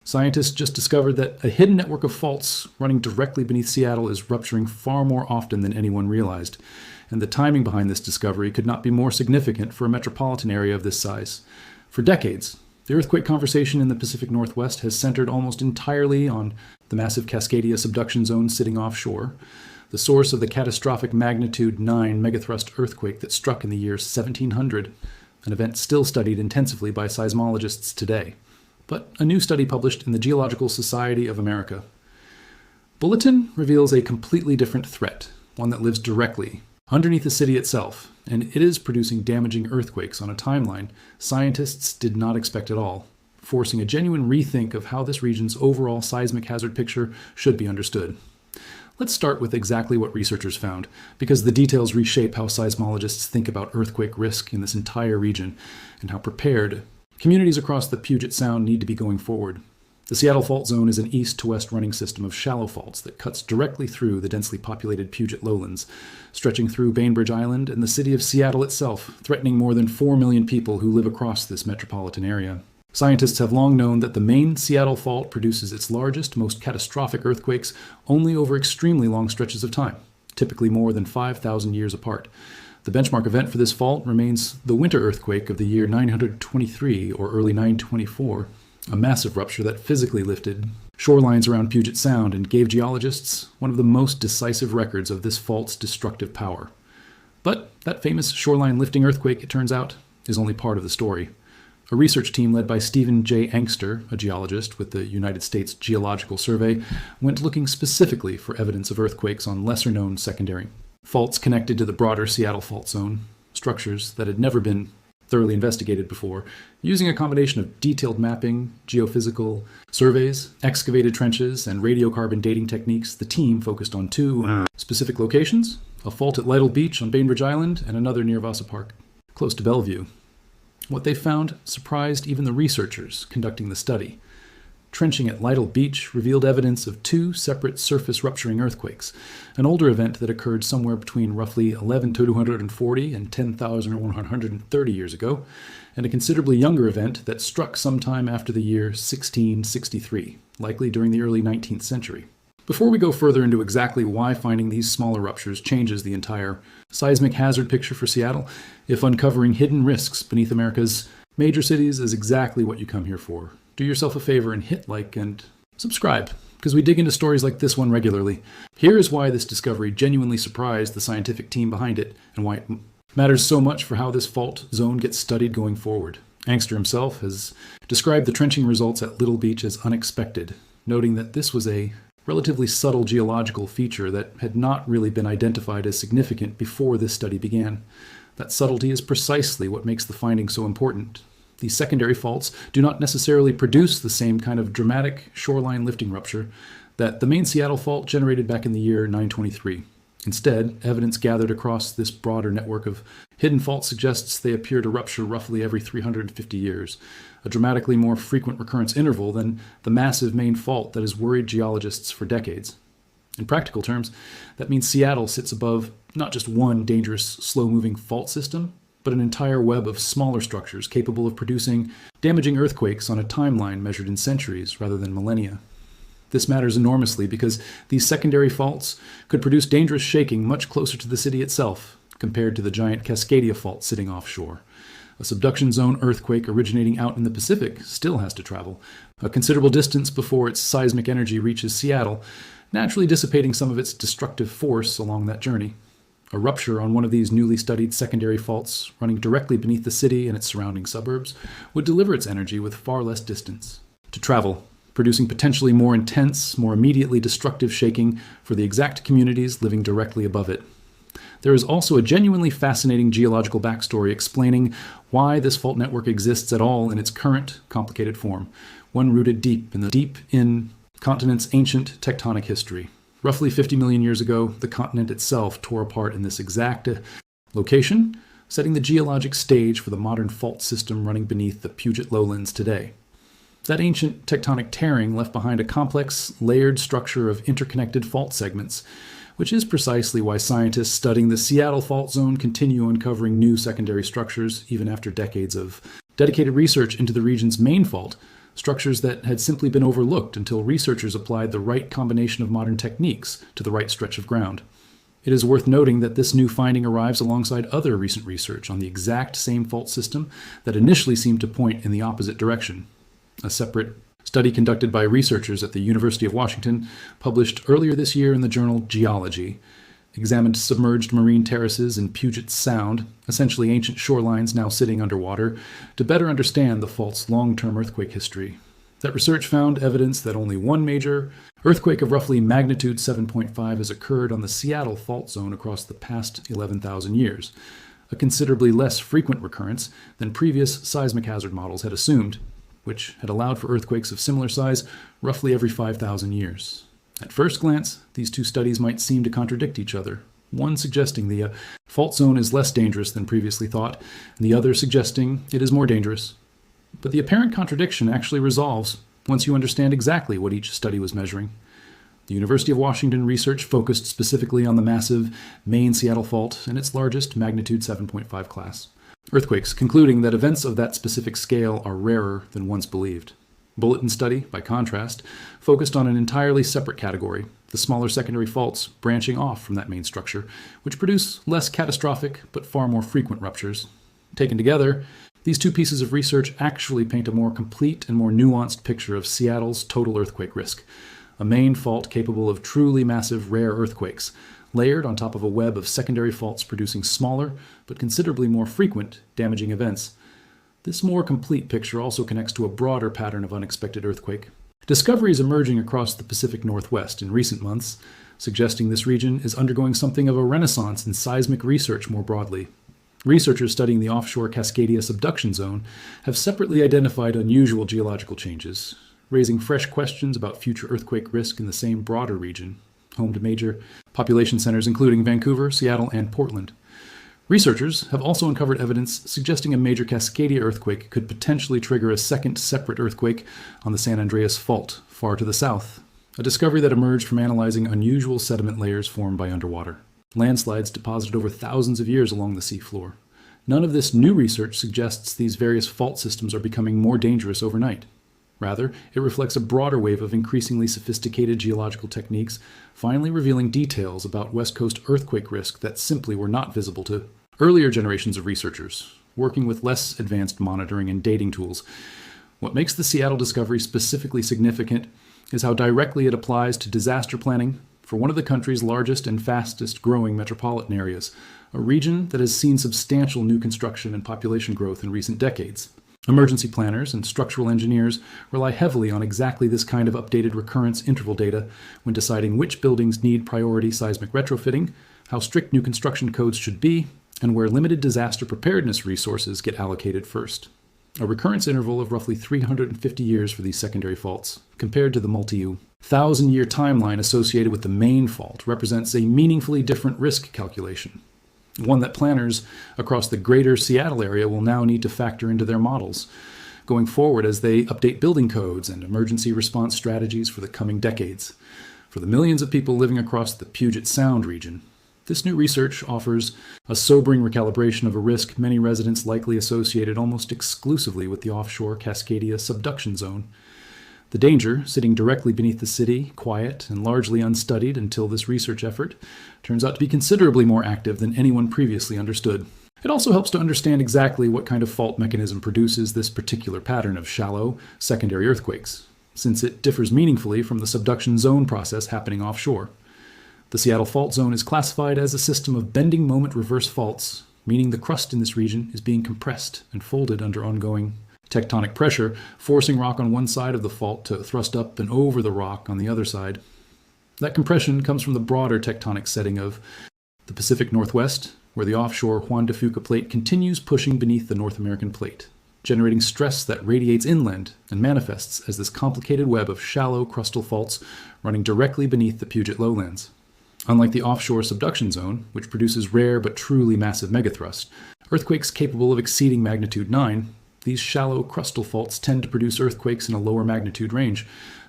Scientists just discovered that a hidden network of faults running directly beneath Seattle is rupturing far more often than anyone realized, and the timing behind this discovery could not be more significant for a metropolitan area of this size. For decades, the earthquake conversation in the Pacific Northwest has centered almost entirely on the massive Cascadia subduction zone sitting offshore, the source of the catastrophic magnitude 9 megathrust earthquake that struck in the year 1700, an event still studied intensively by seismologists today. But a new study published in the Geological Society of America Bulletin reveals a completely different threat, one that lives directly underneath the city itself, and it is producing damaging earthquakes on a timeline scientists did not expect at all, forcing a genuine rethink of how this region's overall seismic hazard picture should be understood. Let's start with exactly what researchers found, because the details reshape how seismologists think about earthquake risk in this entire region and how prepared communities across the Puget Sound need to be going forward. The Seattle Fault Zone is an east-to-west running system of shallow faults that cuts directly through the densely populated Puget lowlands, stretching through Bainbridge Island and the city of Seattle itself, threatening more than 4 million people who live across this metropolitan area. Scientists have long known that the main Seattle Fault produces its largest, most catastrophic earthquakes only over extremely long stretches of time, typically more than 5,000 years apart. The benchmark event for this fault remains the winter earthquake of the year 923 or early 924, a massive rupture that physically lifted shorelines around Puget Sound and gave geologists one of the most decisive records of this fault's destructive power. But that famous shoreline lifting earthquake, it turns out, is only part of the story. A research team led by Stephen J. Angster, a geologist with the United States Geological Survey, went looking specifically for evidence of earthquakes on lesser-known secondary faults connected to the broader Seattle Fault Zone, structures that had never been thoroughly investigated before. Using a combination of detailed mapping, geophysical surveys, excavated trenches, and radiocarbon dating techniques, the team focused on 2 specific locations: a fault at Lytle Beach on Bainbridge Island and another near Vasa Park, close to Bellevue. What they found surprised even the researchers conducting the study. Trenching at Lytle Beach revealed evidence of 2 separate surface rupturing earthquakes, an older event that occurred somewhere between roughly 11,240 and 10,130 years ago, and a considerably younger event that struck sometime after the year 1663, likely during the early 19th century. Before we go further into exactly why finding these smaller ruptures changes the entire seismic hazard picture for Seattle, if uncovering hidden risks beneath America's major cities is exactly what you come here for, do yourself a favor and hit like and subscribe, because we dig into stories like this one regularly. Here is why this discovery genuinely surprised the scientific team behind it, and why it matters so much for how this fault zone gets studied going forward. Angster himself has described the trenching results at Lytle Beach as unexpected, noting that this was a relatively subtle geological feature that had not really been identified as significant before this study began. That subtlety is precisely what makes the finding so important. These secondary faults do not necessarily produce the same kind of dramatic shoreline lifting rupture that the main Seattle Fault generated back in the year 923. Instead, evidence gathered across this broader network of hidden faults suggests they appear to rupture roughly every 350 years, a dramatically more frequent recurrence interval than the massive main fault that has worried geologists for decades. In practical terms, that means Seattle sits above not just one dangerous, slow-moving fault system, but an entire web of smaller structures capable of producing damaging earthquakes on a timeline measured in centuries rather than millennia. This matters enormously because these secondary faults could produce dangerous shaking much closer to the city itself compared to the giant Cascadia Fault sitting offshore. A subduction zone earthquake originating out in the Pacific still has to travel a considerable distance before its seismic energy reaches Seattle, naturally dissipating some of its destructive force along that journey. A rupture on one of these newly studied secondary faults running directly beneath the city and its surrounding suburbs would deliver its energy with far less distance to travel, producing potentially more intense, more immediately destructive shaking for the exact communities living directly above it. There is also a genuinely fascinating geological backstory explaining why this fault network exists at all in its current, complicated form, one rooted deep in continent's ancient tectonic history. Roughly 50 million years ago, the continent itself tore apart in this exact location, setting the geologic stage for the modern fault system running beneath the Puget lowlands today. That ancient tectonic tearing left behind a complex, layered structure of interconnected fault segments, which is precisely why scientists studying the Seattle Fault Zone continue uncovering new secondary structures even after decades of dedicated research into the region's main fault, structures that had simply been overlooked until researchers applied the right combination of modern techniques to the right stretch of ground. It is worth noting that this new finding arrives alongside other recent research on the exact same fault system that initially seemed to point in the opposite direction. A separate study conducted by researchers at the University of Washington, published earlier this year in the journal Geology, examined submerged marine terraces in Puget Sound, essentially ancient shorelines now sitting underwater, to better understand the fault's long-term earthquake history. That research found evidence that only one major earthquake of roughly magnitude 7.5 has occurred on the Seattle fault zone across the past 11,000 years, a considerably less frequent recurrence than previous seismic hazard models had assumed, which had allowed for earthquakes of similar size roughly every 5,000 years. At first glance, these two studies might seem to contradict each other, one suggesting the fault zone is less dangerous than previously thought, and the other suggesting it is more dangerous. But the apparent contradiction actually resolves once you understand exactly what each study was measuring. The University of Washington research focused specifically on the massive main Seattle fault and its largest magnitude 7.5 class earthquakes, concluding that events of that specific scale are rarer than once believed. Bulletin study, by contrast, focused on an entirely separate category, the smaller secondary faults branching off from that main structure, which produce less catastrophic but far more frequent ruptures. Taken together, these two pieces of research actually paint a more complete and more nuanced picture of Seattle's total earthquake risk, a main fault capable of truly massive rare earthquakes, layered on top of a web of secondary faults producing smaller but considerably more frequent damaging events. This more complete picture also connects to a broader pattern of unexpected earthquake. Discoveries emerging across the Pacific Northwest in recent months, suggesting this region is undergoing something of a renaissance in seismic research more broadly. Researchers studying the offshore Cascadia subduction zone have separately identified unusual geological changes, raising fresh questions about future earthquake risk in the same broader region, home to major population centers including Vancouver, Seattle, and Portland. Researchers have also uncovered evidence suggesting a major Cascadia earthquake could potentially trigger a second separate earthquake on the San Andreas Fault, far to the south, a discovery that emerged from analyzing unusual sediment layers formed by underwater. Landslides deposited over thousands of years along the seafloor. None of this new research suggests these various fault systems are becoming more dangerous overnight. Rather, it reflects a broader wave of increasingly sophisticated geological techniques, finally revealing details about West Coast earthquake risk that simply were not visible to earlier generations of researchers, working with less advanced monitoring and dating tools. What makes the Seattle discovery specifically significant is how directly it applies to disaster planning for one of the country's largest and fastest growing metropolitan areas, a region that has seen substantial new construction and population growth in recent decades. Emergency planners and structural engineers rely heavily on exactly this kind of updated recurrence interval data when deciding which buildings need priority seismic retrofitting, how strict new construction codes should be, and where limited disaster preparedness resources get allocated first. A recurrence interval of roughly 350 years for these secondary faults, compared to the multi-1,000-year timeline associated with the main fault, represents a meaningfully different risk calculation, one that planners across the greater Seattle area will now need to factor into their models going forward as they update building codes and emergency response strategies for the coming decades. For the millions of people living across the Puget Sound region, this new research offers a sobering recalibration of a risk many residents likely associated almost exclusively with the offshore Cascadia subduction zone. The danger, sitting directly beneath the city, quiet and largely unstudied until this research effort, turns out to be considerably more active than anyone previously understood. It also helps to understand exactly what kind of fault mechanism produces this particular pattern of shallow, secondary earthquakes, since it differs meaningfully from the subduction zone process happening offshore. The Seattle fault zone is classified as a system of bending moment reverse faults, meaning the crust in this region is being compressed and folded under ongoing tectonic pressure, forcing rock on one side of the fault to thrust up and over the rock on the other side. That compression comes from the broader tectonic setting of the Pacific Northwest, where the offshore Juan de Fuca plate continues pushing beneath the North American plate, generating stress that radiates inland and manifests as this complicated web of shallow crustal faults running directly beneath the Puget lowlands. Unlike the offshore subduction zone, which produces rare but truly massive megathrust, earthquakes capable of exceeding magnitude 9, these shallow crustal faults tend to produce earthquakes in a lower magnitude range,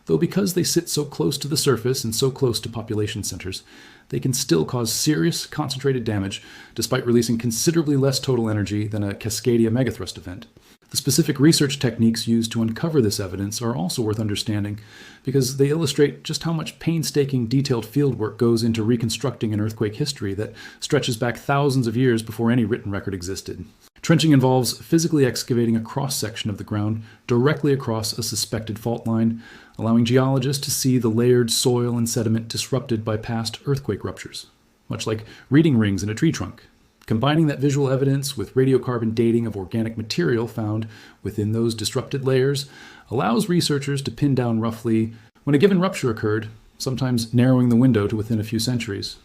though because they sit so close to the surface and so close to population centers, they can still cause serious concentrated damage despite releasing considerably less total energy than a Cascadia megathrust event. The specific research techniques used to uncover this evidence are also worth understanding because they illustrate just how much painstaking, detailed fieldwork goes into reconstructing an earthquake history that stretches back thousands of years before any written record existed. Trenching involves physically excavating a cross-section of the ground directly across a suspected fault line, allowing geologists to see the layered soil and sediment disrupted by past earthquake ruptures, much like reading rings in a tree trunk. Combining that visual evidence with radiocarbon dating of organic material found within those disrupted layers allows researchers to pin down roughly when a given rupture occurred, sometimes narrowing the window to within a few centuries.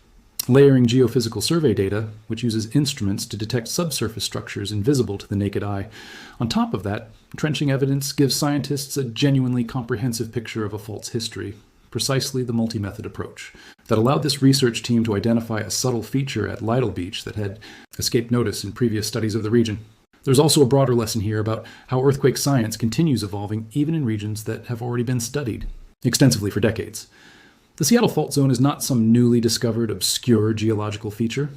Layering geophysical survey data, which uses instruments to detect subsurface structures invisible to the naked eye. On top of that, trenching evidence gives scientists a genuinely comprehensive picture of a fault's history, precisely the multi-method approach that allowed this research team to identify a subtle feature at Lytle Beach that had escaped notice in previous studies of the region. There's also a broader lesson here about how earthquake science continues evolving even in regions that have already been studied extensively for decades. The Seattle Fault Zone is not some newly discovered, obscure geological feature.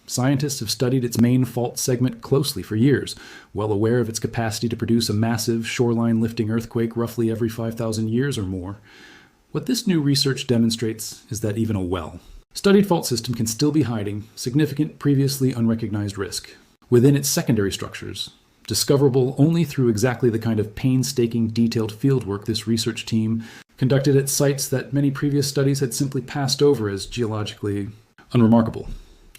Scientists have studied its main fault segment closely for years, well aware of its capacity to produce a massive shoreline-lifting earthquake roughly every 5,000 years or more. What this new research demonstrates is that even a well-studied fault system can still be hiding significant previously unrecognized risk within its secondary structures, discoverable only through exactly the kind of painstaking, detailed fieldwork this research team conducted at sites that many previous studies had simply passed over as geologically unremarkable.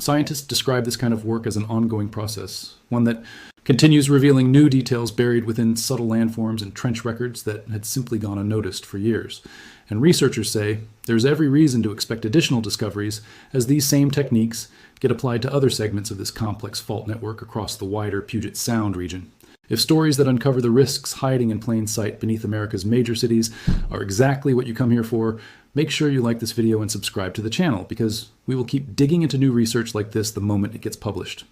Scientists describe this kind of work as an ongoing process, one that continues revealing new details buried within subtle landforms and trench records that had simply gone unnoticed for years. And researchers say there's every reason to expect additional discoveries as these same techniques get applied to other segments of this complex fault network across the wider Puget Sound region. If stories that uncover the risks hiding in plain sight beneath America's major cities are exactly what you come here for, make sure you like this video and subscribe to the channel because we will keep digging into new research like this the moment it gets published.